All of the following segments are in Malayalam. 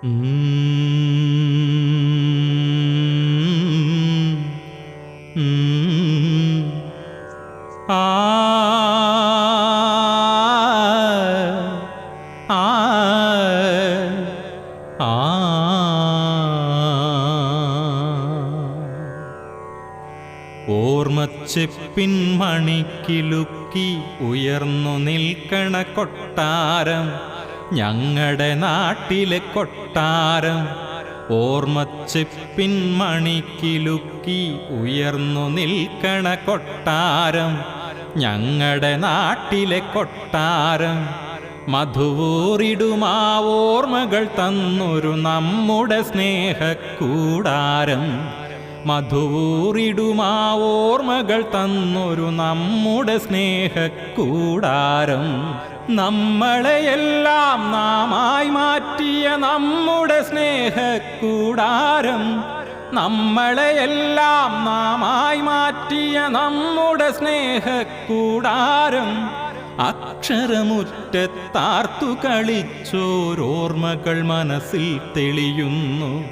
ഓർമ്മച്ചെപ്പിൻ മണിക്കിലുക്കി ഉയർന്നു നിൽക്കണ കൊട്ടാരം ഞങ്ങളുടെ നാട്ടിലെ കൊട്ടാരം. ഓർമ്മച്ചെപ്പിൻ മണിക്കിലുക്കി ഉയർന്നു നിൽക്കണ കൊട്ടാരം ഞങ്ങളുടെ നാട്ടിലെ കൊട്ടാരം. മധുവൂറിടുമാ ഓർമ്മകൾ തന്നൊരു നമ്മുടെ സ്നേഹക്കൂടാരം. മധുവൂറിടുമാ ഓർമ്മകൾ തന്നൊരു നമ്മുടെ സ്നേഹക്കൂടാരം. നമ്മളെയെല്ലാം നാമായി മാറ്റിയ നമ്മുടെ സ്നേഹക്കൂടാരം. നമ്മളെയെല്ലാം നാമായി മാറ്റിയ നമ്മുടെ സ്നേഹക്കൂടാരം. അക്ഷരമുറ്റത്താർത്തു കളിച്ചോരോർമ്മകൾ മനസ്സിൽ തെളിയുന്നു.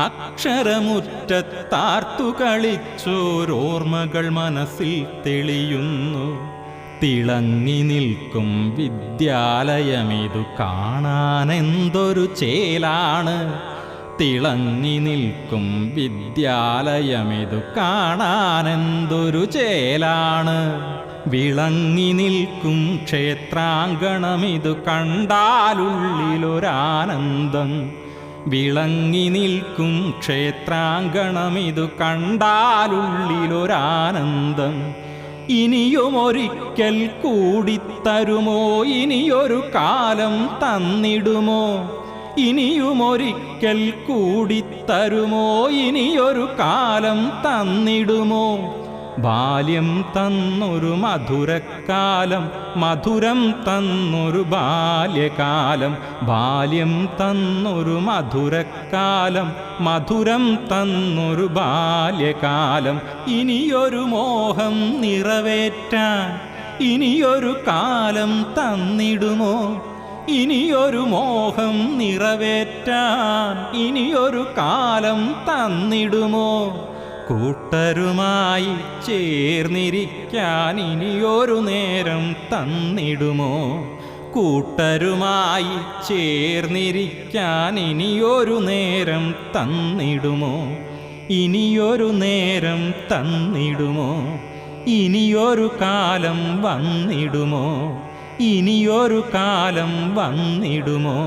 അക്ഷരമുറ്റത്താർത്തു കളിച്ചോരോർമ്മകൾ മനസ്സിൽ തെളിയുന്നു. തിളങ്ങി നിൽക്കും വിദ്യാലയമിതു കാണാനെന്തൊരു ചേലാണ്. തിളങ്ങി നിൽക്കും വിദ്യാലയമിതു കാണാനെന്തൊരു ചേലാണ്. വിളങ്ങി നിൽക്കും ക്ഷേത്രാങ്കണമിതു കണ്ടാലുള്ളിലൊരാനന്ദം. വിളങ്ങി നിൽക്കും ക്ഷേത്രാങ്കണമിതു കണ്ടാലുള്ളിലൊരാനന്ദം. ഇനിയുമൊരിക്കൽ കൂടിത്തരുമോ, ഇനിയൊരു കാലം തന്നിടുമോ. ഇനിയുമൊരിക്കൽ കൂടിത്തരുമോ, ഇനിയൊരു കാലം തന്നിടുമോ. ബാല്യം തന്നൊരു മധുരക്കാലം, മധുരം തന്നൊരു ബാല്യകാലം. ബാല്യം തന്നൊരു മധുരക്കാലം, മധുരം തന്നൊരു ബാല്യകാലം. ഇനിയൊരു മോഹം നിറവേറ്റാൻ ഇനിയൊരു കാലം തന്നിടുമോ. ഇനിയൊരു മോഹം നിറവേറ്റാൻ ഇനിയൊരു കാലം തന്നിടുമോ. കൂട്ടരുമായി ചേർന്നിരിക്കാൻ ഇനിയൊരു നേരം തന്നിടുമോ. കൂട്ടരുമായി ചേർന്നിരിക്കാൻ ഇനിയൊരു നേരം തന്നിടുമോ. ഇനിയൊരു നേരം തന്നിടുമോ. ഇനിയൊരു കാലം വന്നിടുമോ. ഇനിയൊരു കാലം വന്നിടുമോ.